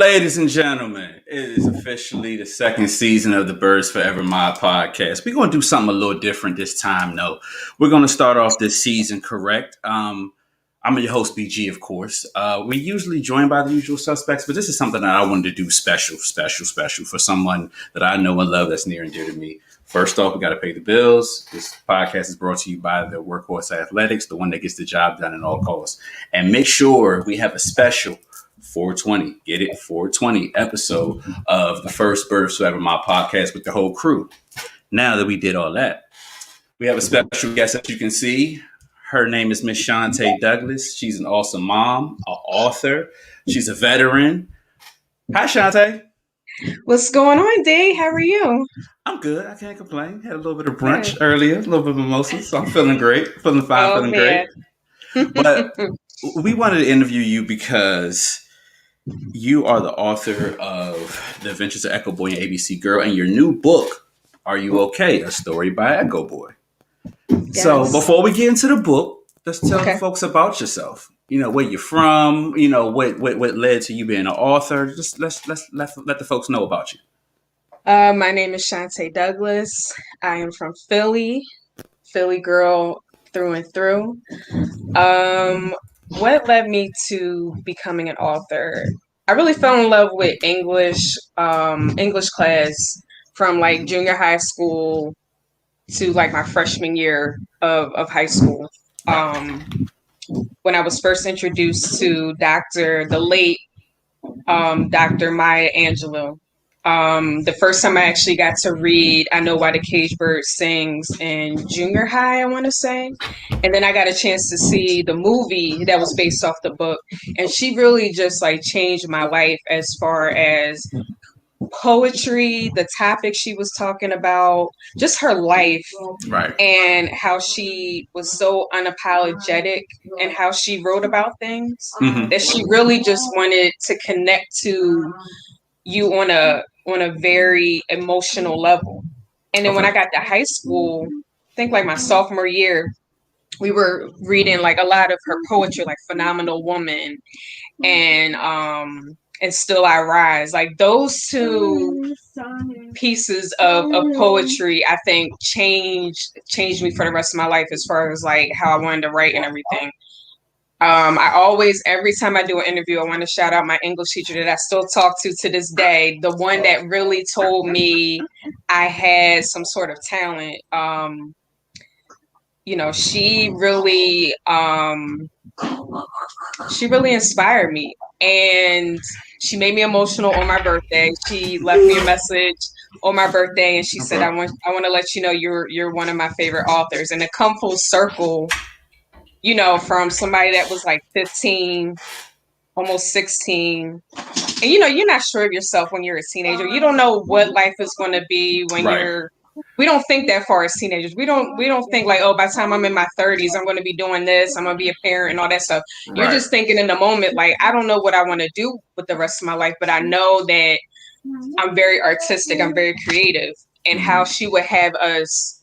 Ladies and gentlemen, it is officially the second season of the Birds Forever My podcast. We're going to do something a little different this time, though. We're going to start off this season correct. I'm your host, BG, of course. We're usually joined by the usual suspects, but this is something that I wanted to do special for someone that I know and love that's near and dear to me. First off, we got to pay the bills. This podcast is brought to you by the Workhorse Athletics, the one that gets the job done at all costs. And make sure we have a special 420, get it, 420 episode of the first Birds Forever My podcast with the whole crew. Now that we did all that, we have a special guest that you can see. Her name is Miss Chante Douglas. She's an awesome mom, an author. She's a veteran. Hi, Chante. What's going on, D? How are you? I'm good. I can't complain. Had a little bit of brunch earlier, a little bit of mimosas, so I'm feeling great. Feeling fine, great. But we wanted to interview you because you are the author of The Adventures of Echo Boy and ABC Girl, and your new book, Are You Okay? A Story by Echo Boy. Yes. So before we get into the book, let's tell the folks about yourself. You know, where you're from, you know, what led to you being an author. Just let the folks know about you. My name is Chante Douglas. I am from Philly girl through and through. What led me to becoming an author? I really fell in love with English class from like junior high school to like my freshman year of high school. When I was first introduced to the late Dr. Maya Angelou. The first time I actually got to read I Know Why the Caged Bird Sings in junior high, I want to say. And then I got a chance to see the movie that was based off the book. And she really just like changed my life as far as poetry, the topic she was talking about, just her life, right, and how she was so unapologetic and how she wrote about things that she really just wanted to connect to you on a very emotional level. And then when I got to high school, I think like my sophomore year, we were reading like a lot of her poetry, like Phenomenal Woman and Still I Rise. Like those two pieces of poetry, I think changed me for the rest of my life as far as like how I wanted to write and everything. I always, every time I do an interview, I want to shout out my English teacher that I still talk to this day. The one that really told me I had some sort of talent. You know, she really inspired me, and she made me emotional on my birthday. She left me a message on my birthday, and she said, "I want to let you know you're one of my favorite authors." And to come full circle, you know, from somebody that was like 15, almost 16, and you know, you're not sure of yourself when you're a teenager. You don't know what life is going to be when we don't think that far as teenagers. We don't think like, oh, by the time I'm in my 30s, I'm going to be doing this. I'm going to be a parent and all that stuff. Right. You're just thinking in the moment, like, I don't know what I want to do with the rest of my life, but I know that I'm very artistic. I'm very creative. And how she would have us,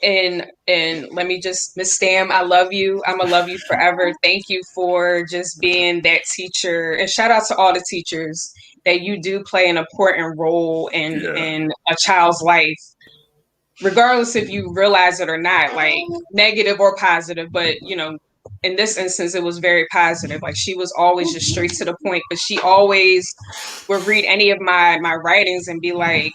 and let me just, Miss Stam, I love you. I'm going to love you forever. Thank you for just being that teacher. And shout out to all the teachers that you do play an important role in a child's life, regardless if you realize it or not, like negative or positive. But, you know, in this instance, it was very positive. Like she was always just straight to the point, but she always would read any of my writings and be like,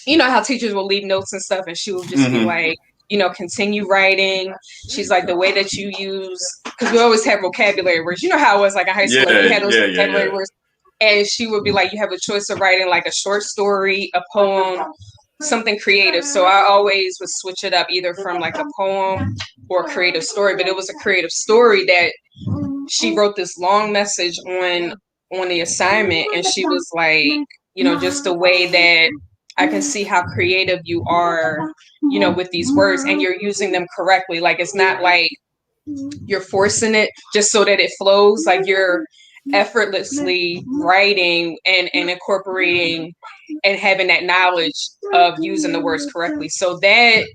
you know how teachers will leave notes and stuff, and she would just be like, you know, continue writing. She's like, the way that you use, because we always have vocabulary words. You know how it was like in high school, we had those vocabulary words. And she would be like, you have a choice of writing like a short story, a poem, something creative. So I always would switch it up either from like a poem or a creative story. But it was a creative story that she wrote this long message on the assignment. And she was like, you know, just the way that I can see how creative you are, you know, with these words, and you're using them correctly. Like, it's not like you're forcing it just so that it flows. Like you're effortlessly writing and incorporating and having that knowledge of using the words correctly. So that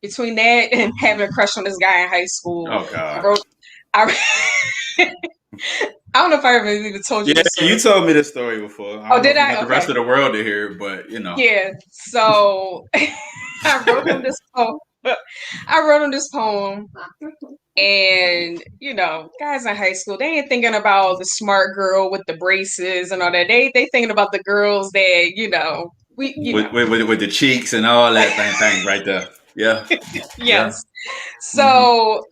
between that and having a crush on this guy in high school, oh God, I don't know if I ever even told you Yeah, this you story. told me this story before. I Oh, don't know did if you I? want the Okay. rest of the world to hear it, but you know. Yeah. So I wrote him this poem. I wrote him this poem, and guys in high school, they ain't thinking about the smart girl with the braces and all that. They thinking about the girls that we With the cheeks and all that thing right there. Yeah, yeah. yes. Hmm. So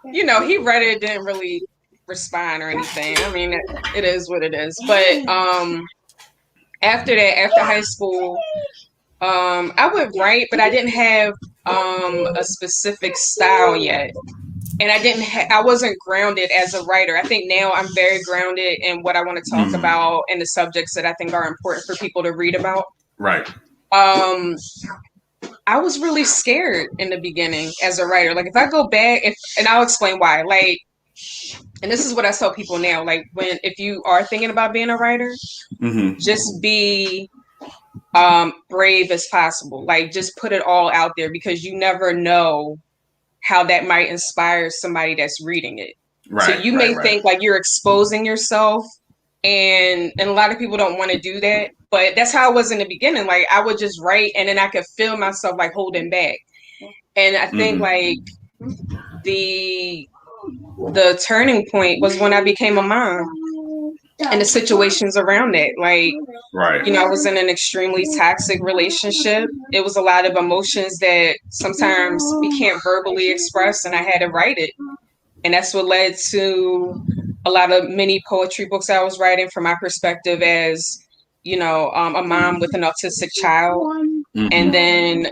he read it, didn't really respond or anything. I mean, it is what it is. But after that, after high school, I would write, but I didn't have a specific style yet. And I wasn't grounded as a writer. I think now I'm very grounded in what I want to talk Hmm. about and the subjects that I think are important for people to read about. Right. Um, I was really scared in the beginning as a writer. Like if I go back, and I'll explain why. Like, and this is what I tell people now. Like if you are thinking about being a writer, Hmm. just be brave as possible. Like just put it all out there because you never know how that might inspire somebody that's reading it. So Right. you Right. may Right. think like you're exposing yourself, and a lot of people don't want to do that. But that's how I was in the beginning. Like I would just write and then I could feel myself like holding back. And I think Hmm. like the the turning point was when I became a mom and the situations around it. Like, Right. I was in an extremely toxic relationship. It was a lot of emotions that sometimes we can't verbally express, and I had to write it. And that's what led to a lot of mini poetry books I was writing from my perspective as, a mom with an autistic child. And Hmm. then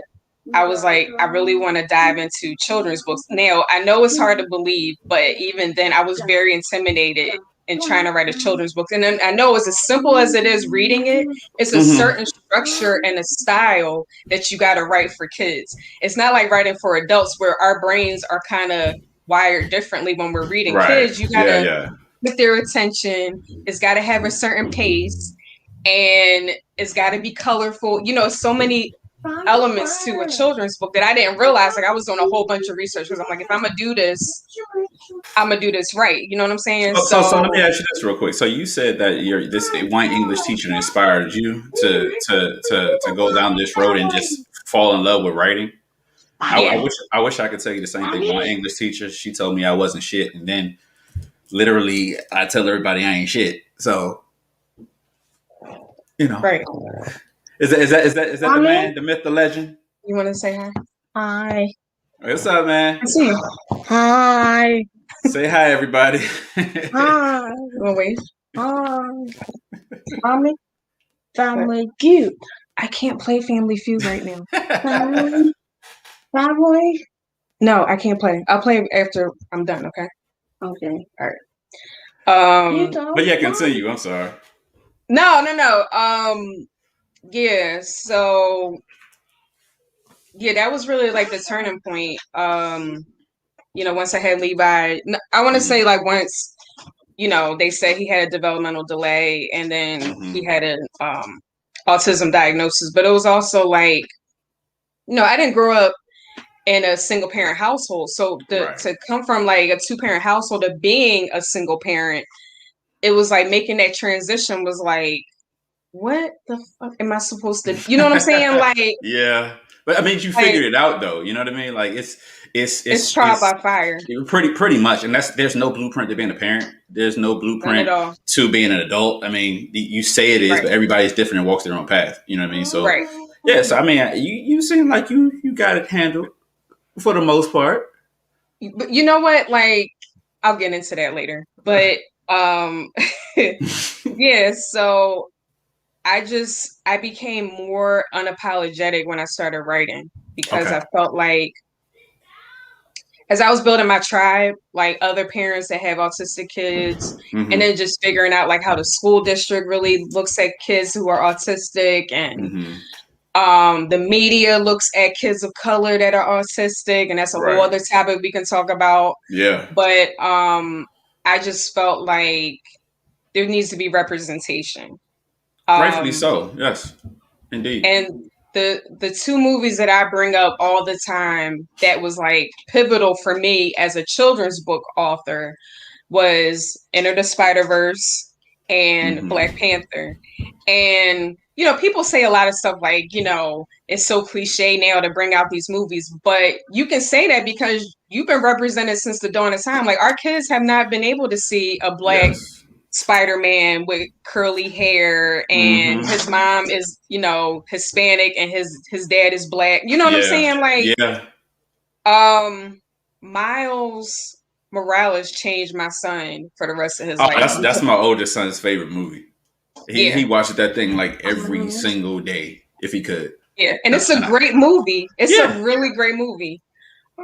I was like, I really want to dive into children's books. Now, I know it's hard to believe, but even then, I was very intimidated in trying to write a children's book. And then I know it's as simple as it is reading it, it's a Hmm. certain structure and a style that you got to write for kids. It's not like writing for adults where our brains are kind of wired differently when we're reading. Right. Kids, you got Yeah. to Yeah. get their attention, it's got to have a certain pace, and it's got to be colorful. So many elements to a children's book that I didn't realize. Like I was doing a whole bunch of research because I'm like, if I'm gonna do this, I'm gonna do this right. You know what I'm saying? So let me So ask you this real quick. So you said that this one English teacher inspired you to go down this road and just fall in love with writing. yeah, I wish I could tell you the same thing. My English teacher, she told me I wasn't shit, and then literally I tell everybody I ain't shit. So you know, right. is that the man, the myth, the legend? You want to say hi? Hi. What's up, man? I see you. Hi. Say hi, everybody. Hi. You want to wave? Hi. Mommy. Family Feud. I can't play Family Feud right now. Family. Family. No, I can't play. I'll play after I'm done. Okay. Okay. All right. But yeah, continue. I'm sorry. No. Yeah. So yeah, that was really like the turning point. Once I had Levi, I want to say Hmm. like once, they said he had a developmental delay, and then he Hmm. had an autism diagnosis. But it was also like, I didn't grow up in a single parent household, so Right. to come from like a two parent household to being a single parent, it was like making that transition was like, what the fuck am I supposed to? You know what I'm saying? Like Yeah, but I mean, you figured it out though. You know what I mean? Like it's trial it's by fire, pretty much, and there's no blueprint to being a parent. There's no none at blueprint all. to being an adult. I mean, you say it is, Right, but everybody's different and walks their own path. You know what I mean? So right. yeah, so I mean, you seem like you got it handled for the most part. But you know what? Like I'll get into that later. But um yeah, so I became more unapologetic when I started writing because Okay. I felt like as I was building my tribe, like other parents that have autistic kids, and Hmm. then just figuring out like how the school district really looks at kids who are autistic, and Hmm. the media looks at kids of color that are autistic, and that's a whole Right. other topic we can talk about. Yeah. But I just felt like there needs to be representation. Rightfully Um, so. Yes, indeed. and the two movies that I bring up all the time that was like pivotal for me as a children's book author was Enter the Spider-Verse and Black Mm-hmm. Panther. And, you know, people say a lot of stuff like, you know, it's so cliche now to bring out these movies, but you can say that because you've been represented since the dawn of time. Like, our kids have not been able to see a black Yes. Spider-Man with curly hair and Mm-hmm. his mom is, you know, Hispanic and his dad is black. You know what I'm Yeah. saying? Like, Yeah. um, Miles Morales changed my son for the rest of his Oh, life. that's my oldest son's favorite movie. He Yeah, watched that thing like every single day if he could. yeah, and it's a And I, great movie. It's a yeah. really great movie.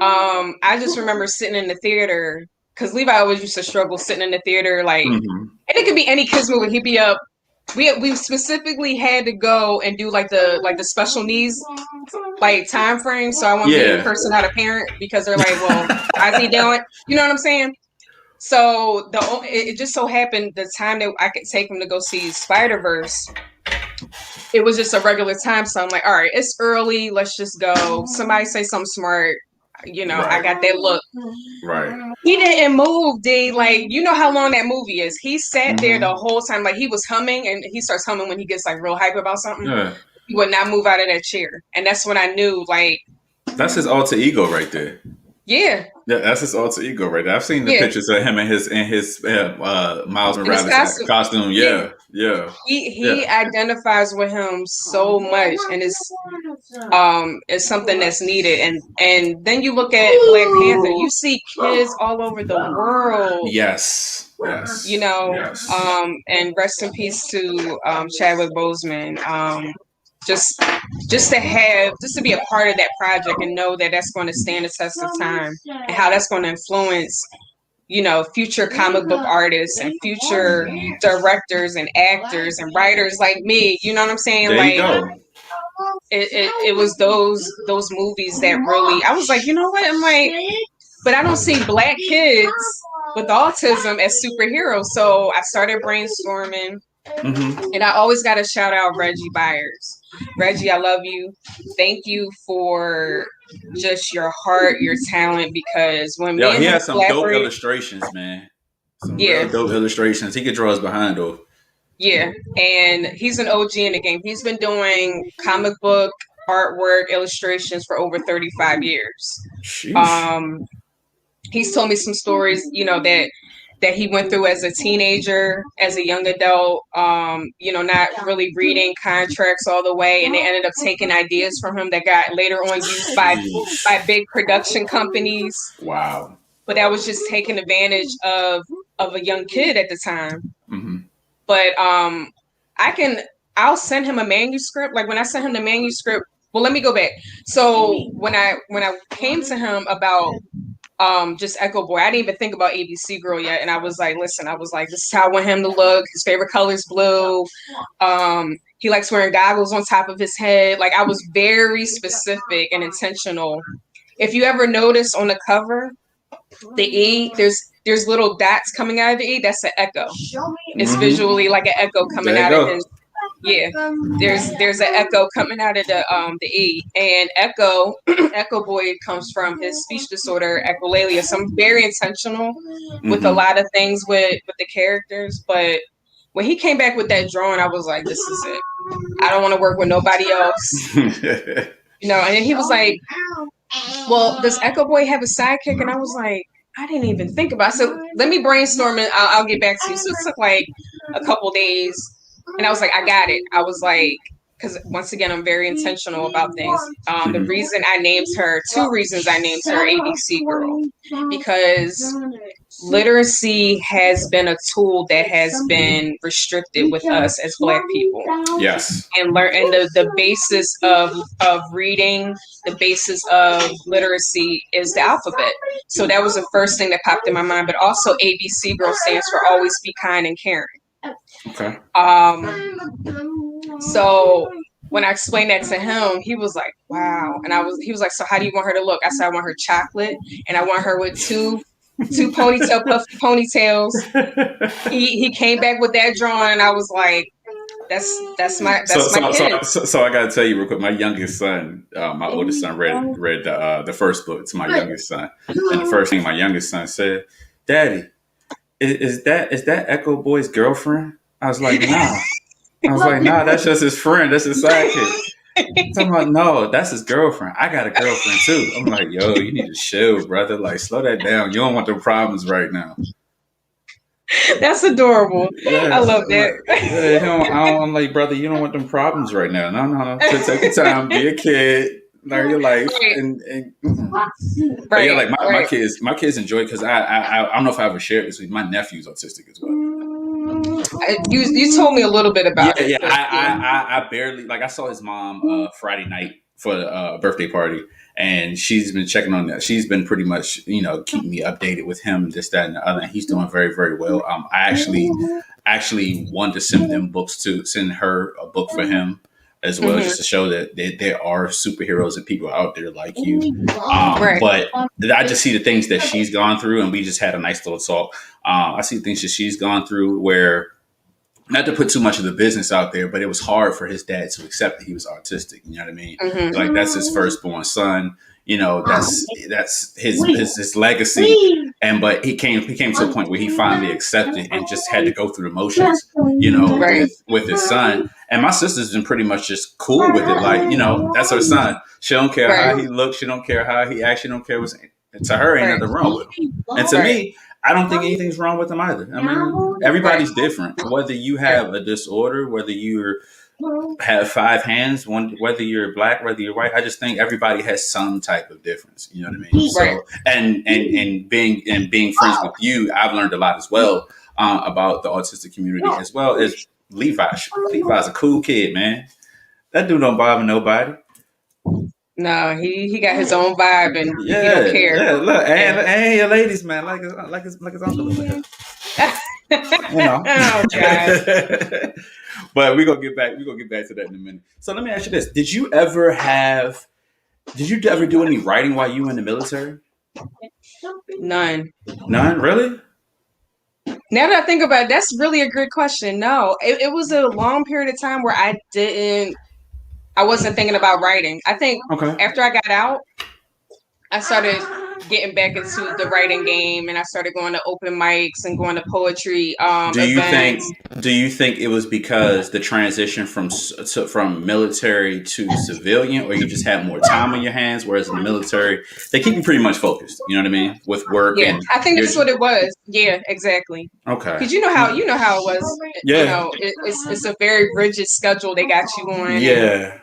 I just remember sitting in the theater because Levi always used to struggle sitting in the theater, like, Mm-hmm. and it could be any kids movie. He'd be up. We specifically had to go and do like the special needs like time frame, so I won't be a Yeah. person, not a parent, because they're like, well, how's he doing? You know what I'm saying? So it just so happened the time that I could take him to go see Spider Verse, it was just a regular time. So I'm like, all right, it's early. Let's just go. Somebody say something smart. You know, I Right. got that look. Right. He didn't move, D. Like, you know how long that movie is. He sat there the Mm-hmm. whole time. Like, he was humming, and he starts humming when he gets like real hype about something. Yeah. He would not move out of that chair. And that's when I knew, like, That's his alter ego right there. yeah, Yeah, that's his alter ego right there. I've seen the yeah. pictures of him in his Miles In his Morales costume. costume. Yeah. Yeah. Yeah. He Yeah. identifies with him so much, and it's something that's needed. And then you look at Black Panther, you see kids all over the world, Yes. you Yes. know. Yes. And rest in peace to Chadwick Boseman. Just just to be a part of that project and know that that's going to stand the test of time, and how that's going to influence, you know, future comic book artists and future directors and actors and writers like me. You know what I'm saying? There you Like, go. it was those movies that really, I was like, you know what? I'm like, but I don't see black kids with autism as superheroes. So I started brainstorming, Mm-hmm. and I always got to shout out Reggie Byers. Reggie, I love you. Thank you for just your heart, your talent, because when me Yeah, and he him has some dope collaborate, illustrations, man. Some real yeah, dope illustrations. He could draw us behind though. yeah, and he's an OG in the game. He's been doing comic book artwork illustrations for over 35 years. Sheesh. Um, he's told me some stories, you know, that he went through as a teenager, as a young adult, you know, not really reading contracts all the way, and they ended up taking ideas from him that got later on used by Sheesh. big production companies. Wow. But that was just taking advantage of a young kid at the time. Mm-hmm. But I can I'll send him a manuscript. Like, when I sent him the manuscript, well, let me go back. So when I came to him about just Echo Boy, I didn't even think about ABC Girl yet, and I was like, listen, I was like, this is how I want him to look. His favorite color is blue. He likes wearing goggles on top of his head. Like, I was very specific and intentional. If you ever notice on the cover, the E, there's little dots coming out of the E. That's an echo. It's Mm-hmm. visually like an echo coming There you out of go. his. Yeah, there's an echo coming out of the E, and Echo Echo Boy comes from his speech disorder echolalia. So I'm very intentional with a Mm-hmm. lot of things with the characters. But when he came back with that drawing, I was like, this is it. I don't want to work with nobody else, you know. And then he was like, well, does Echo Boy have a sidekick? And I was like, I didn't even think about it. So let me brainstorm it. I'll get back to you. So it took like a couple days. And I was like, I got it. I was like, because once again, I'm very intentional about things. The Mm-hmm. reason I named her, two reasons I named her ABC Girl, because literacy has been a tool that has been restricted with us as Black people. Yes. And learn, and the basis of reading, the basis of literacy is the alphabet. So that was the first thing that popped in my mind. But also, ABC Girl stands for Always Be Kind and Caring. Okay. So when I explained that to him, he was like, wow. And he was like, so how do you want her to look? I said, I want her chocolate, and I want her with two puffy ponytails. He came back with that drawing, and I was like, that's my kid. So I gotta tell you real quick. My youngest son, my oldest son, read the first book to my youngest son, and the first thing my youngest son said, "Daddy, is that Echo Boy's girlfriend? I was like, nah. I was like, nah, that's just his friend. That's his sidekick. Talking about, no, that's his girlfriend. I got a girlfriend too. I'm like, yo, you need to chill, brother. Like, slow that down. You don't want them problems right now. That's adorable. I Yeah, love that. yeah. I'm like, brother, you don't want them problems right now. No. Take your time, be a kid, learn your life, Right. and but yeah, Right. like my Right. kids enjoy it because I don't know if I ever shared this with you. My nephew's autistic as well. You told me a little bit Yeah, about it, yeah. but yeah. I barely like. I saw his mom Friday night for a birthday party, and she's been checking on that. She's been pretty much, keeping me updated with him, this, that, and the other. And he's doing very, very well. I actually wanted to send her a book for him as well, Mm-hmm. just to show that there are superheroes and people out there like you. Right. But I just see the things that she's gone through, and we just had a nice little talk. I see things that she's gone through where, not to put too much of the business out there, but it was hard for his dad to accept that he was autistic. You know what I mean? Mm-hmm. Like, that's his firstborn son. That's his legacy. But he came to a point where he finally accepted and just had to go through the motions. Right. With his son. And my sister's been pretty much just cool with it. Like, that's her son. She don't care Right. how he looks. She don't care how he acts. She don't care what's, to her, ain't Right. nothing wrong with him. And to me, I don't think anything's wrong with them either. I mean, everybody's different. Whether you have a disorder, whether you have 5 hands, whether you're black, whether you're white, I just think everybody has some type of difference. You know what I mean? Right. So, and being friends with you, I've learned a lot as well about the autistic community, as well as Levi. Levi's a cool kid, man. That dude don't bother nobody. No, he got his own vibe and he don't Yeah, care. yeah. Look, and your ladies, man, like his uncle over here. Oh God. But we're gonna get back to that in a minute. So let me ask you this. Did you ever do any writing while you were in the military? None. None, really? Now that I think about it, that's really a good question. No, it was a long period of time where I wasn't thinking about writing. I think after I got out, I started getting back into the writing game, and I started going to open mics and going to poetry events. Do you think it was because the transition from military to civilian, or you just had more time on your hands? Whereas in the military, they keep you pretty much focused. You know what I mean? With work. Yeah, I think that's what it was. Yeah, exactly. Okay. Because you know how it was. Yeah. It's a very rigid schedule they got you on. Yeah.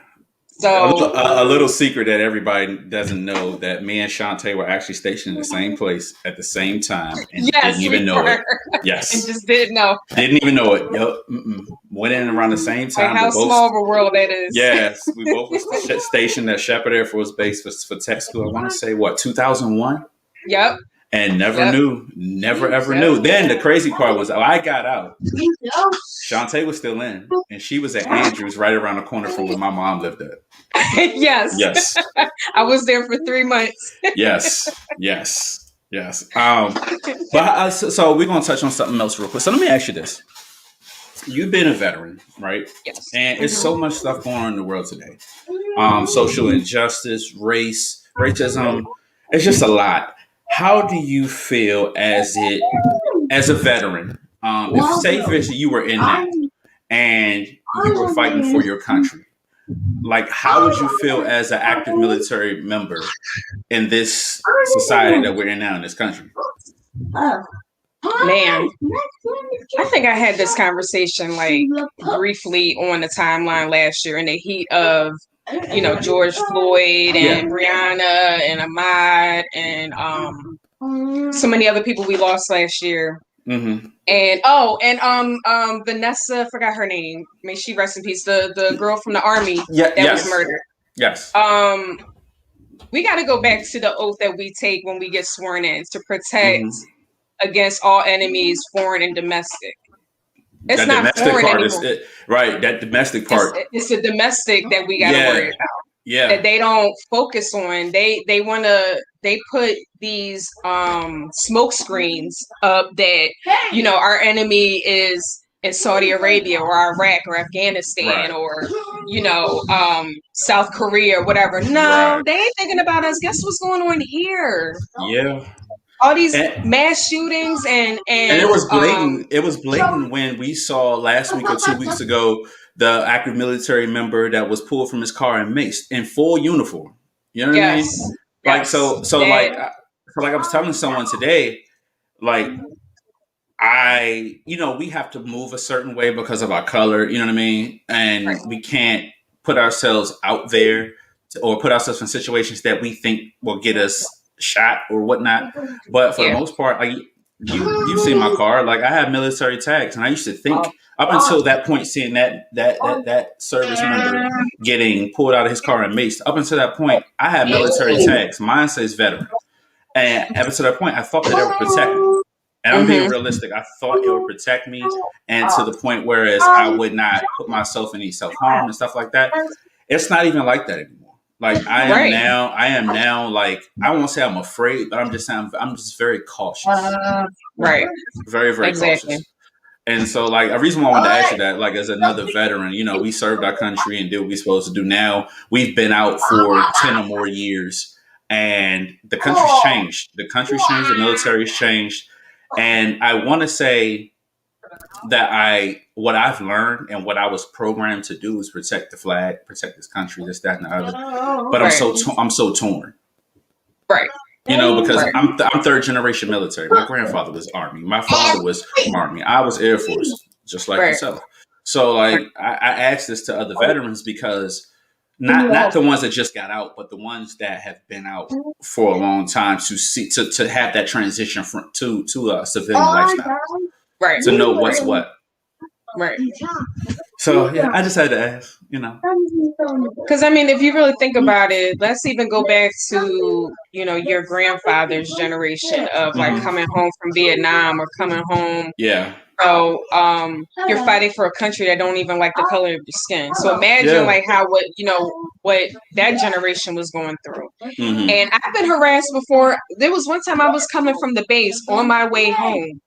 So a little secret that everybody doesn't know, that me and Chante were actually stationed in the same place at the same time and didn't even know it. Yes. And just didn't know. Didn't even know it. Yep. Went in around the same time. Like how small of a world that is. Yes. We both were stationed at Shepherd Air Force Base for tech school. I want to say, 2001? Yep. And never ever knew. Then the crazy part was, I got out. Chante was still in, and she was at Andrews, right around the corner from where my mom lived at. Yes. I was there for 3 months. Yes. But so we're gonna touch on something else real quick. So let me ask you this: you've been a veteran, right? Yes. And it's so much stuff going on in the world today. Social injustice, racism. It's just a lot. How do you feel as a veteran? If say for instance you were in that and you were fighting for your country, like how would you feel as an active military member in this society that we're in now in this country? Man, I think I had this conversation like briefly on the timeline last year in the heat of George Floyd and Breonna and Ahmaud and so many other people we lost last year. Mm-hmm. And Vanessa, forgot her name. May she rest in peace. The girl from the army that was murdered. Yes. We got to go back to the oath that we take when we get sworn in to protect against all enemies, foreign and domestic. It's that not domestic foreign part anymore. Right. That domestic part. It's the domestic that we got to worry about. Yeah. That they don't focus on. They put these smoke screens up that our enemy is in Saudi Arabia or Iraq or Afghanistan or South Korea or whatever. No, they ain't thinking about us. Guess what's going on here? Yeah. all these And, mass shootings and it was blatant. It was blatant when we saw last week or 2 weeks ago the active military member that was pulled from his car and maced in full uniform. You know what I yes, mean? Like yes, so that like I was telling someone today, like we have to move a certain way because of our color, you know what I mean? right, And we can't put ourselves out there or put ourselves in situations that we think will get us shot or whatnot. But for the yeah, most part, like you've seen my car, like I have military tags, and I used to think up until that point, seeing that service member getting pulled out of his car and maced, up until that point, I had military tags. Mine says veteran. And up to that point, I thought that it would protect me. And I'm being mm-hmm, realistic. I thought it would protect me, and to the point whereas I would not put myself in any self harm and stuff like that. It's not even like that anymore. Like right, I am now. Like I won't say I'm afraid, but I'm just very cautious, right, very very exactly, cautious. And so, like, a reason why I wanted to ask you that, like, as another veteran, we served our country and did what we're supposed to do. Now we've been out for 10 or more years, and the country's changed. The country's changed. The military's changed. And I want to say that what I've learned and what I was programmed to do is protect the flag, protect this country, this, that, and the other. But right, I'm so torn. right, Because right, I'm third generation military. My grandfather was Army. My father was Army. I was Air Force, just like right, yourself. So, right, like, I asked this to other veterans because not the ones that just got out, but the ones that have been out for a long time to see to have that transition from to a civilian lifestyle, right, to know what's what. right. So yeah, I just had to ask. Because I mean, if you really think about it, let's even go back to your grandfather's generation of like Hmm. coming home from Vietnam or coming home. Yeah, So you're fighting for a country that don't even like the color of your skin. So imagine yeah. like how what that generation was going through. Hmm. And I've been harassed before. There was one time I was coming from the base on my way home,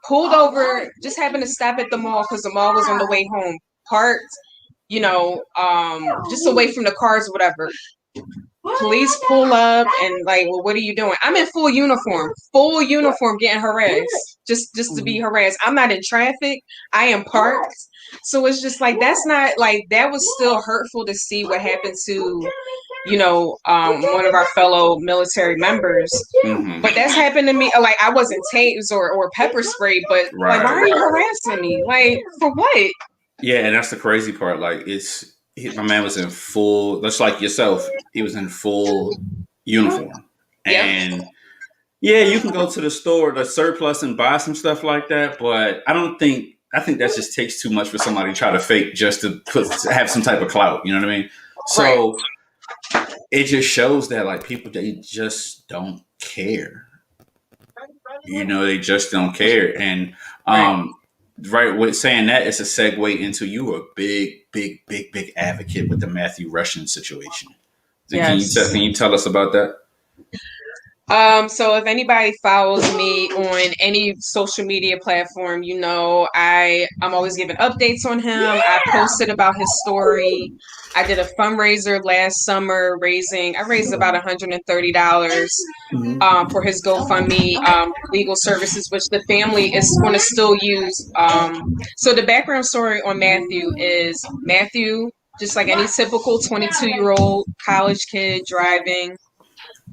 pulled over, just happened to stop at the mall because the mall was on the way home, parked, just away from the cars or whatever. Police pull up and like, well, what are you doing? I'm in full uniform, getting harassed, just to be harassed. I'm not in traffic. I am parked. So it's just like that's not like that was still hurtful to see what happened to one of our fellow military members. Hmm. But that's happened to me. Like I wasn't tased or pepper sprayed, but like, why Right. are you harassing me? Like for what? Yeah, and that's the crazy part. Like, my man was in full, just like yourself. He was in full uniform, Yep. and yeah, you can go to the store, the surplus, and buy some stuff like that. But I don't think I think that just takes too much for somebody to try to fake just to have some type of clout. You know what I mean? Right. So it just shows that like people they just don't care. They just don't care, and Right. um, right with saying that, it's a segue into you were a big advocate with the Matthew Russian situation. So Yes. can you tell us about that? So if anybody follows me on any social media platform, I'm always giving updates on him. I posted about his story. I did a fundraiser last summer I raised about $130 Hmm. for his GoFundMe legal services, which the family is going to still use. So the background story on Matthew is Matthew, just like any typical 22-year-old college kid driving,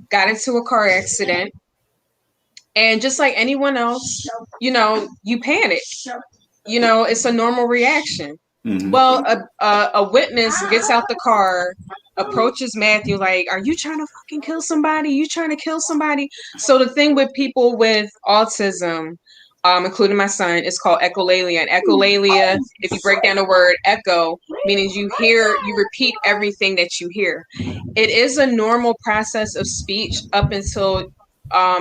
got into a car accident. And just like anyone else, you panic. It's a normal reaction. Hmm. Well, a witness gets out the car, approaches Matthew like, "Are you trying to fucking kill somebody? You trying to kill somebody?" So the thing with people with autism, including my son, is called echolalia. And echolalia, if you break down the word echo, meaning you repeat everything that you hear. It is a normal process of speech up until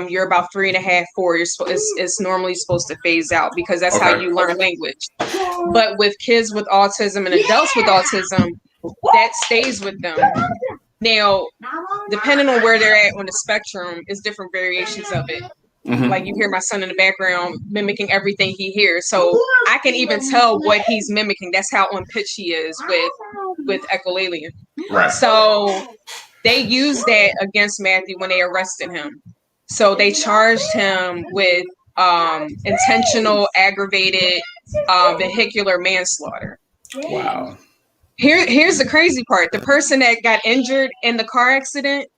you're about 3.5, 4. It's normally supposed to phase out because that's how Okay. you learn language. But with kids with autism and adults with autism, that stays with them. Now, depending on where they're at on the spectrum, is different variations of it. Like Hmm. you hear my son in the background mimicking everything he hears, so I can even tell what he's mimicking. That's how on pitch he is with echolalia. Right. So they used that against Matthew when they arrested him. So they charged him with intentional aggravated vehicular manslaughter. Wow. Here's the crazy part. The person that got injured in the car accident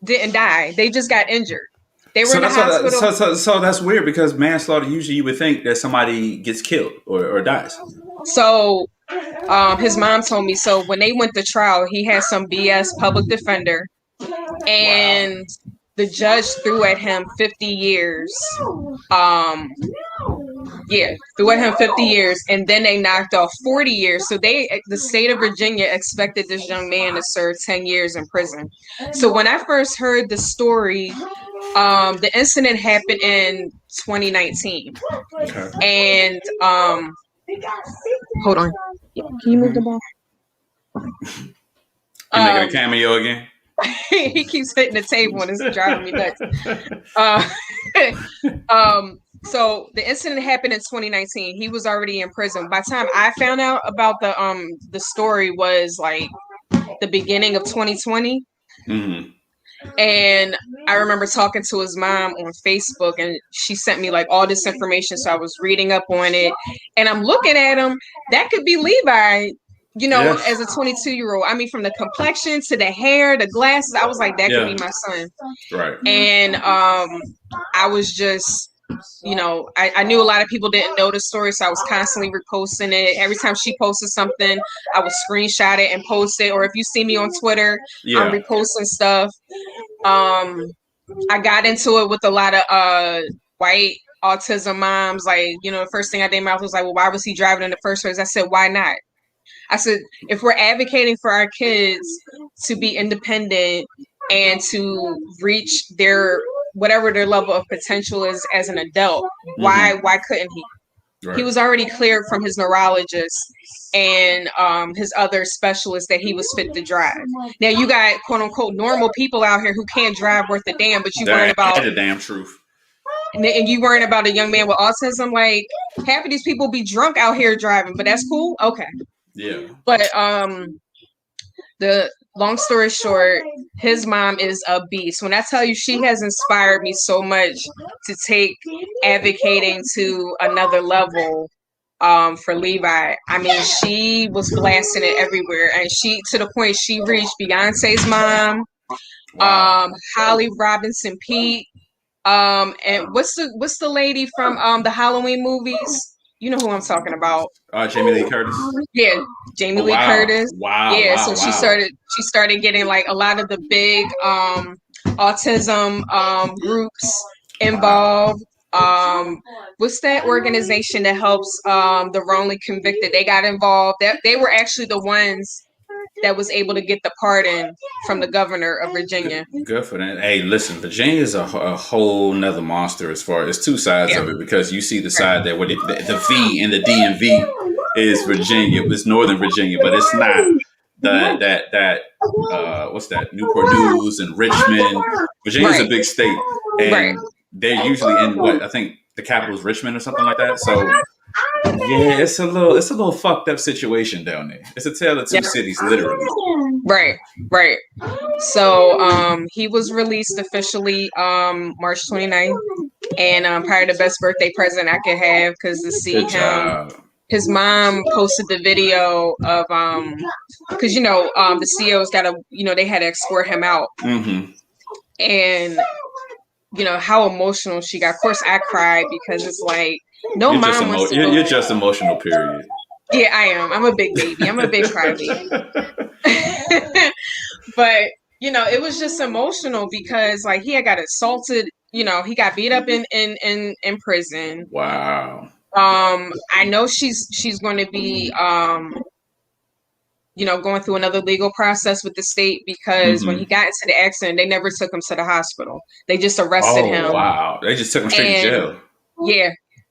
didn't die. They just got injured. They were So in the that's what, hospital. so that's weird because manslaughter usually you would think that somebody gets killed or dies. So his mom told me, so when they went to trial, he had some BS public defender, Wow. and the judge threw at him 50 years. Um, yeah, threw at him 50 years, and then they knocked off 40 years. So the state of Virginia expected this young man to serve 10 years in prison. So when I first heard the story, the incident happened in 2019, Okay. and hold on, can you move the Mm-hmm. ball? You making a Um, cameo again? he keeps hitting the table and it's driving me nuts. Uh, so the incident happened in 2019. He was already in prison. By the time I found out about the story was like the beginning of 2020. Mm-hmm. And I remember talking to his mom on Facebook, and she sent me like all this information. So I was reading up on it, and I'm looking at him. That could be Levi, Yes. as a 22-year-old. I mean, from the complexion to the hair, the glasses, I was like, that could be Yeah. my son. Right. And I was just, I knew a lot of people didn't know the story, so I was constantly reposting it. Every time she posted something, I would screenshot it and post it. Or if you see me on Twitter, I'm Yeah. reposting stuff. I got into it with a lot of white autism moms. Like, the first thing out their mouth was like, well, why was he driving in the first place? I said, why not? I said, if we're advocating for our kids to be independent and to reach their whatever their level of potential is as an adult, Mm-hmm. why couldn't he? He Right. was already cleared from his neurologist and his other specialists that he was fit to drive. Now you got quote unquote normal people out here who can't drive worth a damn, but you worrying That about ain't the damn truth. and you worrying about a young man with autism. Like half of these people be drunk out here driving, but that's cool. Okay. Yeah. But the long story short, his mom is a beast. When I tell you she has inspired me so much to take advocating to another level for Levi. I mean, she was blasting it everywhere, and she to the point she reached Beyonce's mom, Wow. Holly Robinson Pete, and what's the lady from the Halloween movies? You know who I'm talking about. Jamie Lee Curtis. Yeah, Jamie Oh Lee wow. Curtis. Wow. Yeah, so Wow. Wow. she started getting like a lot of the big autism groups Wow. involved. What's that organization that helps the wrongly convicted? They got involved. That they were actually the ones that was able to get the pardon from the governor of Virginia. Good for that. Hey, listen, Virginia is a whole nother monster as far as two sides Yeah. of it because you see the side that what the V in the DMV is Virginia, it's Northern Virginia, but it's not that what's that Newport News and Richmond. Virginia's a Right. big state, Right. and they're usually in what I think the capital is Richmond or something like that. So yeah, it's a little fucked up situation down there. It's a tale of two Yeah. cities, literally. Right. Right. So he was released officially March 29th. And probably the best birthday present I could have because to see Good him. job. His mom posted the video of because the CEO's got to they had to escort him out, Mm-hmm. and how emotional she got. Of course, I cried because it's like no mom wants to go. You're just emotional. Period. Yeah, I am. I'm a big baby. I'm a big crybaby. But it was just emotional because like he had got assaulted. He got beat up in prison. Wow. I know she's going to be going through another legal process with the state because when he Mm-hmm. got into the accident, they never took him to the hospital. They just arrested Oh him. wow! They just took him straight to And jail. yeah.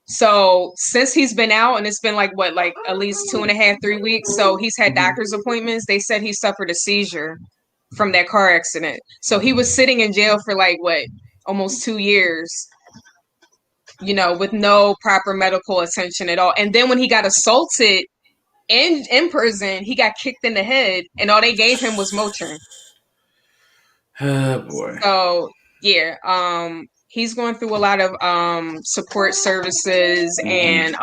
So since he's been out and it's been like at least 2.5, 3 weeks. So he's had doctor's appointments. They said he suffered a seizure from that car accident. So he was sitting in jail for almost 2 years, with no proper medical attention at all. And then when he got assaulted in prison, he got kicked in the head and all they gave him was Motrin. Oh boy. So yeah, he's going through a lot of support services, and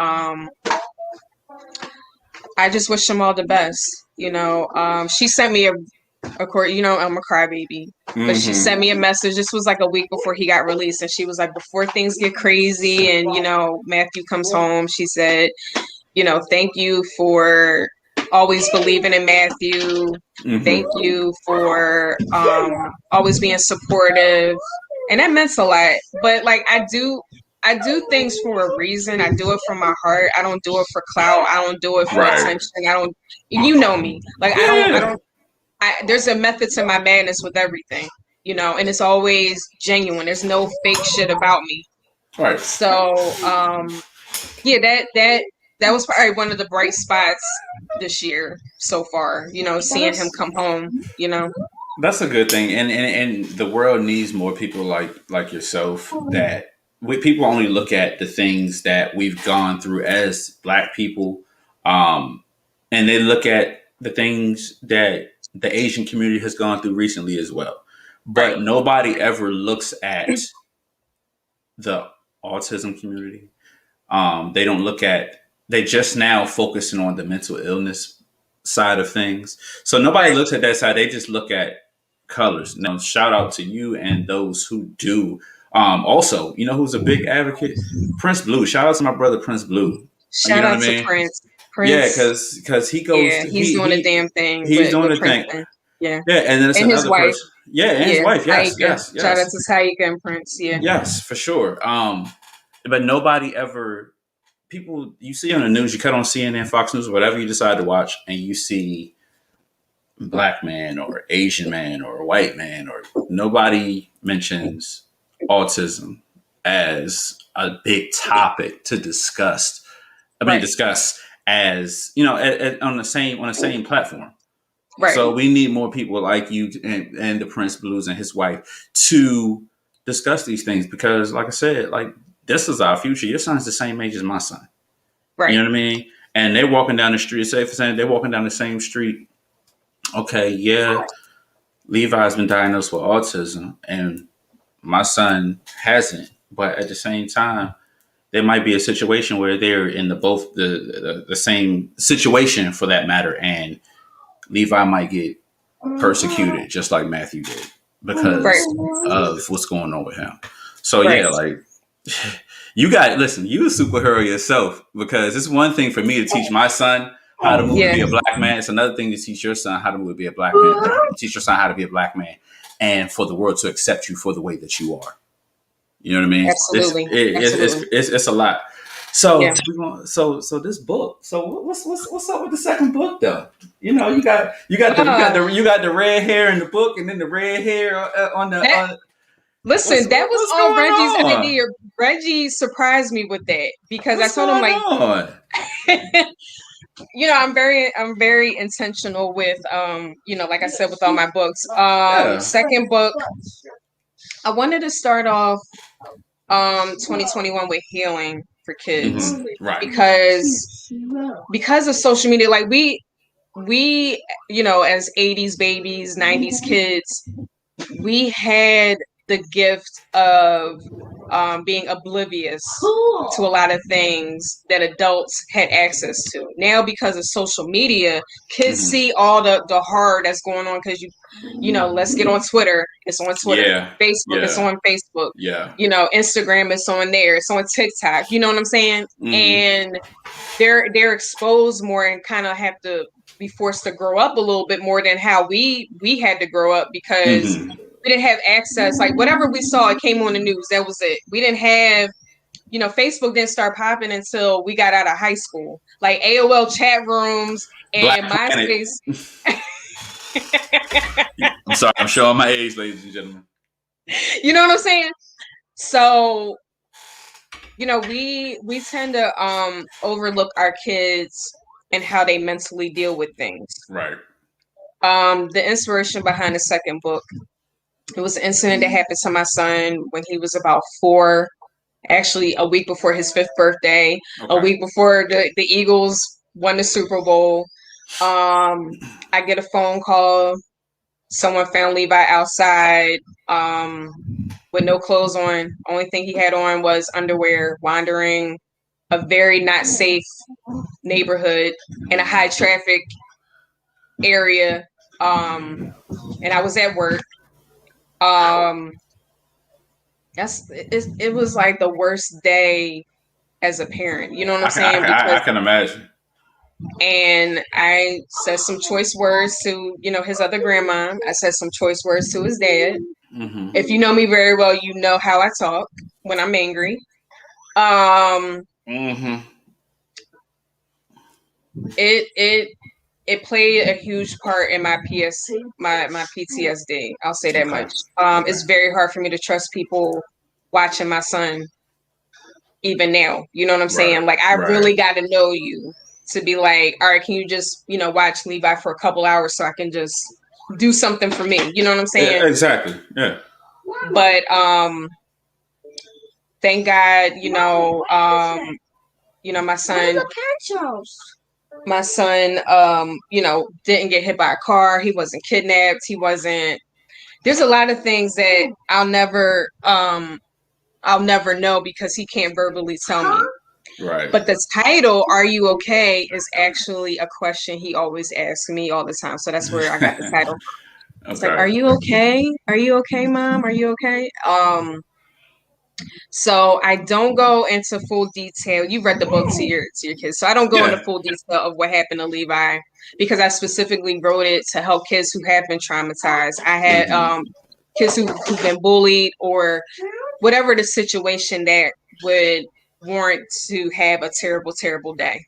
I just wish him all the best. She sent me of course, I'm a crybaby, but she sent me a message. This was like a week before he got released, and she was like, before things get crazy and Matthew comes home, she said, thank you for always believing in Matthew. Thank you for always being supportive. And that meant a lot. But like I do things for a reason. I do it from my heart. I don't do it for clout. I don't do it for attention. I don't, you know me. Like there's a method to my madness with everything, and it's always genuine. There's no fake shit about me. Right. So yeah, that was probably one of the bright spots this year so far, seeing him come home, That's a good thing, and the world needs more people like yourself. That people only look at the things that we've gone through as Black people, and they look at the things that the Asian community has gone through recently as well. But nobody ever looks at the autism community. They don't look at. They just now focusing on the mental illness side of things. So nobody looks at that side. They just look at colors. Now, shout out to you and those who do. Also, who's a big advocate? Prince Blue. Shout out to my brother Prince Blue. Shout out to Prince. Yeah, because he goes. Yeah, he's doing a damn thing. He's doing a thing. Yeah, and then it's and another wife. person. Yeah, and his wife. Yes, yes. Shout out to Taika and Prince. Yeah. Yes, for sure. But nobody ever. People you see on the news, you cut on CNN, Fox News, whatever you decide to watch, and you see Black man or Asian man or white man, or nobody mentions autism as a big topic to discuss. Discuss as on the same platform. Right. So we need more people like you and the Prince Blues and his wife to discuss these things, because, like I said, like, this is our future. Your son's the same age as my son. Right. You know what I mean? And they're walking down the street, say for saying they're walking down the same street. Okay, yeah, Levi's been diagnosed with autism and my son hasn't. But at the same time, there might be a situation where they're in the same situation, for that matter, and Levi might get persecuted just like Matthew did because of what's going on with him. So yeah, like, you a superhero yourself, because it's one thing for me to teach my son how to move to be a Black man. It's another thing to teach your son how to move to be a Black man. Teach your son how to be a Black man, and for the world to accept you for the way that you are. You know what I mean? Absolutely. It's a lot. So so this book. So what's up with the second book though? You got the red hair in the book, and then the red hair on the. Listen, that was all Reggie's idea. Reggie surprised me with that, because I told him, like, I'm very intentional with like I said, with all my books. Second book, I wanted to start off 2021 with healing for kids. Right. Because of social media, like we as 80s babies, 90s kids, we had the gift of being oblivious to a lot of things that adults had access to. Now, because of social media, kids see all the horror that's going on, because let's get on Twitter. It's on Twitter. Yeah. Facebook. It's on Facebook. Yeah. Instagram is on there. It's on TikTok. You know what I'm saying? And they're exposed more and kind of have to be forced to grow up a little bit more than how we had to grow up, because we didn't have access. Like, whatever we saw, it came on the news. That was it. We didn't have, Facebook didn't start popping until we got out of high school. Like AOL chat rooms and MySpace. I'm sorry, I'm showing my age, ladies and gentlemen. You know what I'm saying? So, we tend to overlook our kids and how they mentally deal with things. Right. The inspiration behind the second book, it was an incident that happened to my son when he was about 4, actually a week before his 5th birthday, a week before the Eagles won the Super Bowl. I get a phone call. Someone found Levi outside. with no clothes on. Only thing he had on was underwear, wandering a very not safe neighborhood in a high traffic area. And I was at work. It was like the worst day as a parent. You know what I'm saying? I Because can imagine. and I said some choice words to, his other grandma. I said some choice words to his dad. Mm-hmm. If you know me very well, you know how I talk when I'm angry. Mm-hmm. It played a huge part in my my PTSD. I'll say that Okay. much. Okay. It's very hard for me to trust people watching my son even now. You know what I'm Right. saying? Like I Right. really got to know you to be like, all right, can you just, watch Levi for a couple hours so I can just do something for me? You know what I'm saying? Exactly. Yeah. But thank God, my son didn't get hit by a car. He wasn't kidnapped. He wasn't. There's a lot of things that I'll never know because he can't verbally tell me. Right. But the title, Are You Okay, is actually a question he always asks me all the time. So that's where I got the title. It's like, Okay. Are you okay? Are you okay, Mom? Are you okay? So I don't go into full detail. You read the book to your kids. So I don't go into Yeah. full detail of what happened to Levi because I specifically wrote it to help kids who have been traumatized. I had Mm-hmm. kids who've been bullied or whatever the situation that would warrant to have a terrible, terrible day.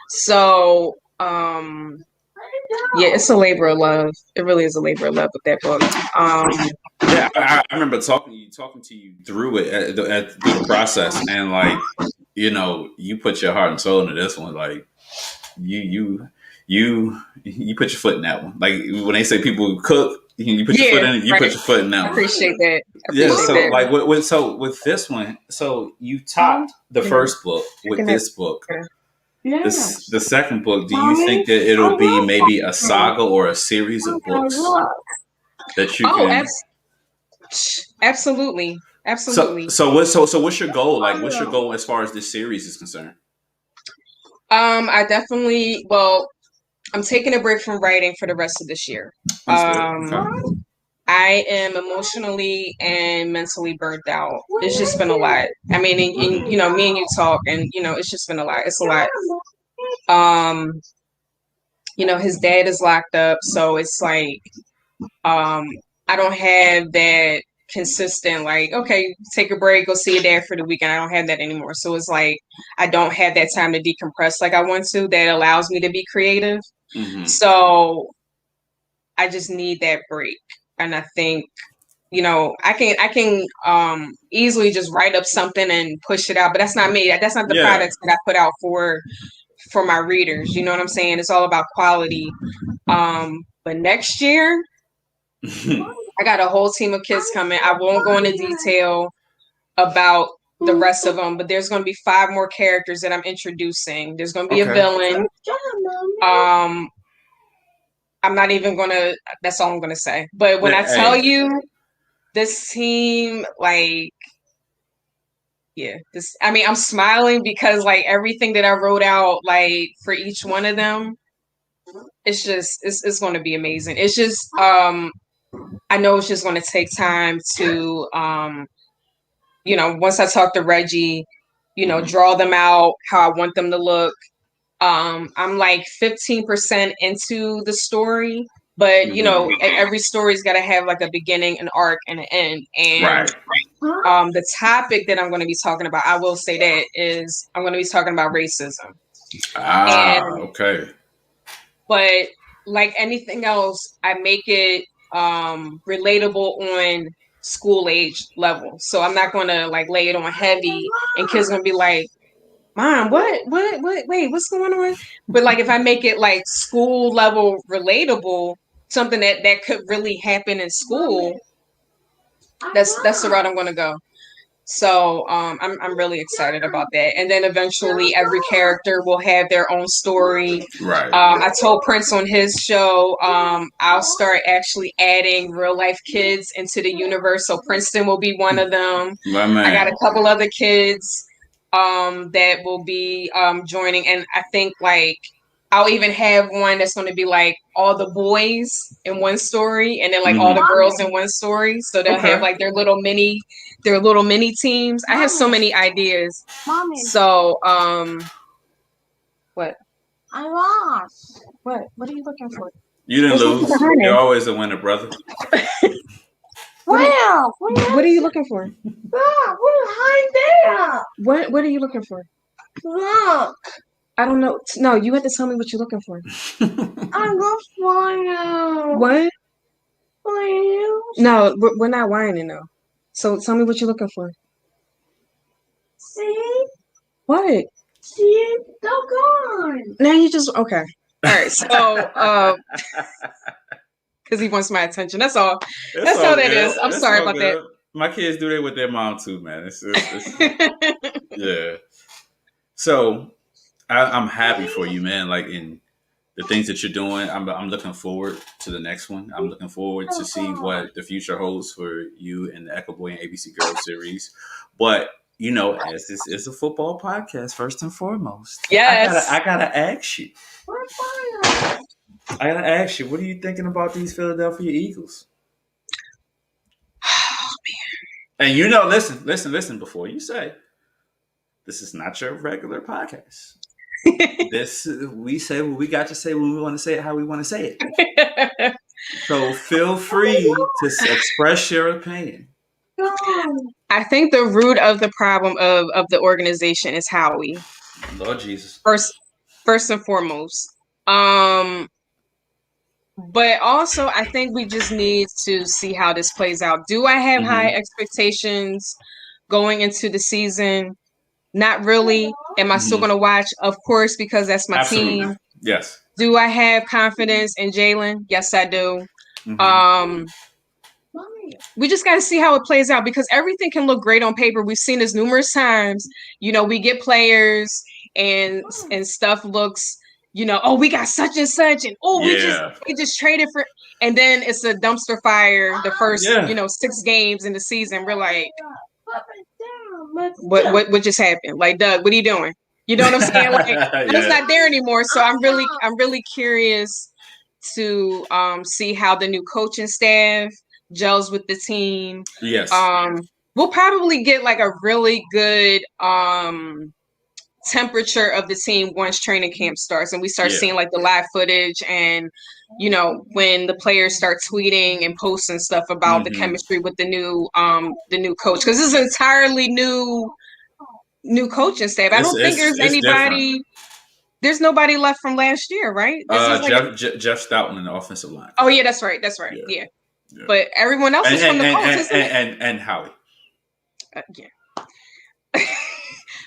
So yeah, it's a labor of love. It really is a labor of love with that book. Yeah, I remember talking to you through it through the process, and like you put your heart and soul into this one. Like you you you put your foot in that one. Like when they say people cook, you put your foot Yeah, in it. You right. put your foot in I that one. appreciate that. I Yeah. appreciate So that. like with this one, so you topped the first book with this book. The second book, do you think that it'll be maybe a saga or a series of books that you Oh, can? absolutely, So absolutely. so what's your goal? Like what's your goal as far as this series is concerned? I definitely. Well, I'm taking a break from writing for the rest of this year. Understood. Okay. I am emotionally and mentally burnt out. It's just been a lot. I mean, and me and you talk, and it's just been a lot. It's a lot. Um, his dad is locked up, so it's like, um, I don't have that consistent, like, okay, take a break, go see your dad for the weekend. I don't have that anymore. So it's like I don't have that time to decompress like I want to. That allows me to be creative. Mm-hmm. So I just need that break, and I think I can easily just write up something and push it out, but that's not me. That's not the Yeah. products that I put out for my readers. You know what I'm saying? It's all about quality. But next year, I got a whole team of kids coming. I won't go into detail about the rest of them, but there's going to be 5 more characters that I'm introducing. There's going to be a Okay. villain. Um, I'm not even gonna. That's all I'm gonna say. But when I tell Hey. you, this team, like, yeah, this. I mean, I'm smiling because like everything that I wrote out, like for each one of them, it's going to be amazing. It's just I know it's just going to take time to once I talk to Reggie, Mm-hmm. draw them out how I want them to look. I'm like 15% into the story, but Mm-hmm. every story's got to have like a beginning, an arc, and an end. And Right. the topic that I'm going to be talking about, I will say that is I'm going to be talking about racism. Ah. And Okay. but like anything else, I make it relatable on school age level. So I'm not going to like lay it on heavy, and kids going to be like, Mom, wait, what's going on? But like, if I make it like school level relatable, something that could really happen in school, that's the route I'm going to go. So I'm really excited about that. And then eventually every character will have their own story. Right. I told Prince on his show I'll start actually adding real life kids into the universe. So Princeton will be one of them. My man. I got a couple other kids that will be joining, and I think like I'll even have one that's going to be like all the boys in one story, and then like all the girls in one story. So they'll have like their little mini teams. I have so many ideas. Mommy. So what? I lost. What are you looking for? You didn't lose. You're always a winner, brother. Wow. What are you looking for? Behind there. What are you looking for? Look. I don't know. No, you have to tell me what you're looking for. I love whining. What? Please. No, we're not whining though. So tell me what you're looking for. See? What? See? They're gone. Now you just okay. All right. So because he wants my attention. That's all. That's all that is. I'm sorry about that. My kids do that with their mom too, man. It's yeah. So I'm happy for you, man. Like in the things that you're doing, I'm looking forward to the next one. I'm looking forward to see what the future holds for you in the Echo Boy and ABC Girls series. But you know, as this is a football podcast, first and foremost, yes, I gotta ask you. I gotta ask you, what are you thinking about these Philadelphia Eagles? Oh man! And you know, listen. Before you say, this is not your regular podcast. This we say what we got to say when we want to say it, how we want to say it. So feel free to express your opinion. I think the root of the problem of the organization is Howie. Lord Jesus. First and foremost. But also I think we just need to see how this plays out. Do I have high expectations going into the season? Not really. Am I still going to watch? Of course, because that's my team. Yes. Do I have confidence in Jalen? Yes, I do. We just got to see how it plays out because everything can look great on paper. We've seen this numerous times. You know, we get players and stuff looks, you know, oh, we got such and such, and oh, we just traded for, and then it's a dumpster fire the first, 6 games in the season. We're like, what just happened? Like, Doug, what are you doing? You know what I'm saying? Like, it's not there anymore. So I'm really curious to see how the new coaching staff gels with the team. Yes. We'll probably get like a really good temperature of the team once training camp starts and we start seeing like the live footage and you know when the players start tweeting and posting stuff about the chemistry with the new coach because this is entirely new coaching staff. I don't think there's anybody different. There's nobody left from last year, right? Jeff Stoutland in the offensive line. Oh yeah, that's right. Yeah. But everyone else is from the Colts, isn't it? And Howie. Yeah.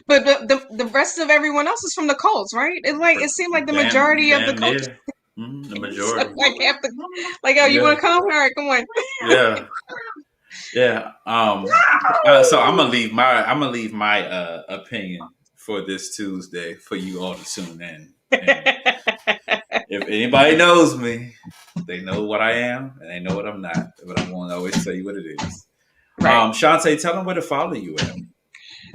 But the rest of everyone else is from the Colts, right? It seemed like the majority of the coaches. The majority. You want to come? All right, come on. Yeah. Yeah. So I'm gonna leave my opinion for this Tuesday for you all to tune in. If anybody knows me, they know what I am and they know what I'm not. But I'm going to always tell you what it is. Right. Chante, tell them where to follow you at.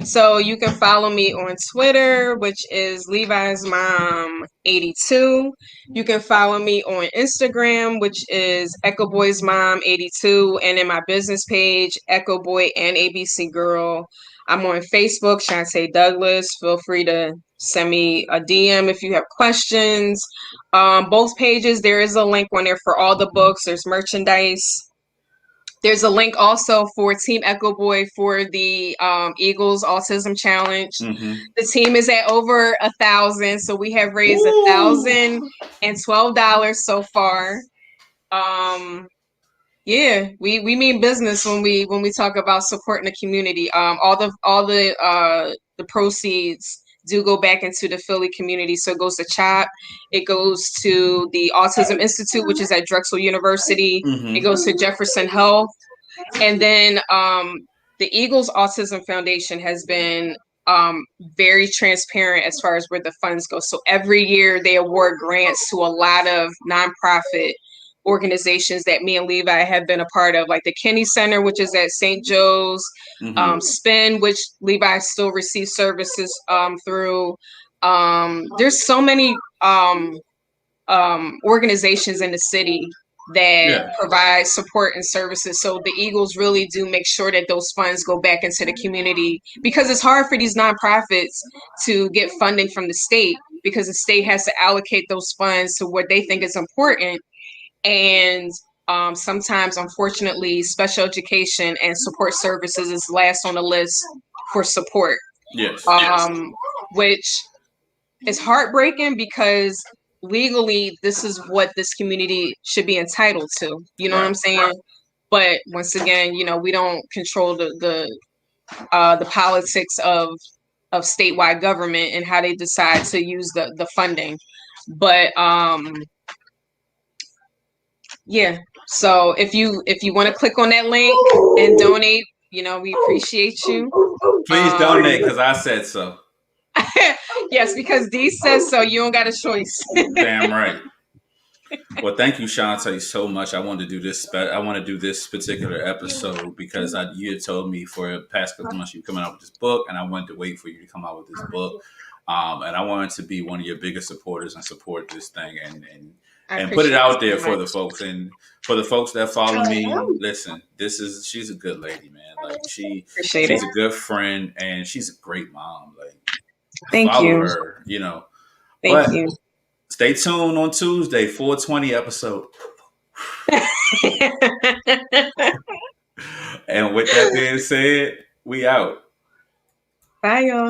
So you can follow me on Twitter, which is Levi's Mom 82. You can follow me on Instagram, which is Echo Boy's Mom 82, and in my business page, Echo Boy and ABC Girl. I'm on Facebook, Chante Douglas. Feel free to send me a DM if you have questions. Both pages, there is a link on there for all the books. There's merchandise. There's a link also for Team Echo Boy for the Eagles Autism Challenge. The team is at over 1,000, so we have raised $1,012 so far. Yeah, we mean business when we talk about supporting the community. All the proceeds do go back into the Philly community. So it goes to CHOP, it goes to the Autism Institute, which is at Drexel University. It goes to Jefferson Health, and then the Eagles Autism Foundation has been very transparent as far as where the funds go. So every year they award grants to a lot of nonprofit organizations that me and Levi have been a part of, like the Kinney Center, which is at St. Joe's, Spin, which Levi still receives services through. There's so many organizations in the city that provide support and services. So the Eagles really do make sure that those funds go back into the community, because it's hard for these nonprofits to get funding from the state, because the state has to allocate those funds to what they think is important. And sometimes, unfortunately, special education and support services is last on the list for support. Yes. Which is heartbreaking, because legally this is what this community should be entitled to. You know what I'm saying? But once again, we don't control the politics of statewide government and how they decide to use the funding. But yeah. So if you want to click on that link and donate, we appreciate you. Please donate, because I said so. Yes, because D says so. You don't got a choice. Damn right. Well, thank you, Chante, so much. I wanted to do this. I want to do this particular episode because you had told me for the past couple months you're coming out with this book, and I wanted to wait for you to come out with this book. And I wanted to be one of your biggest supporters and support this thing and put it out there for the folks. And for the folks that follow me, listen, she's a good lady, man. Like she's a good friend, and she's a great mom. Like, follow her, Thank you. Stay tuned on Tuesday, 420 episode. And with that being said, we out. Bye, y'all.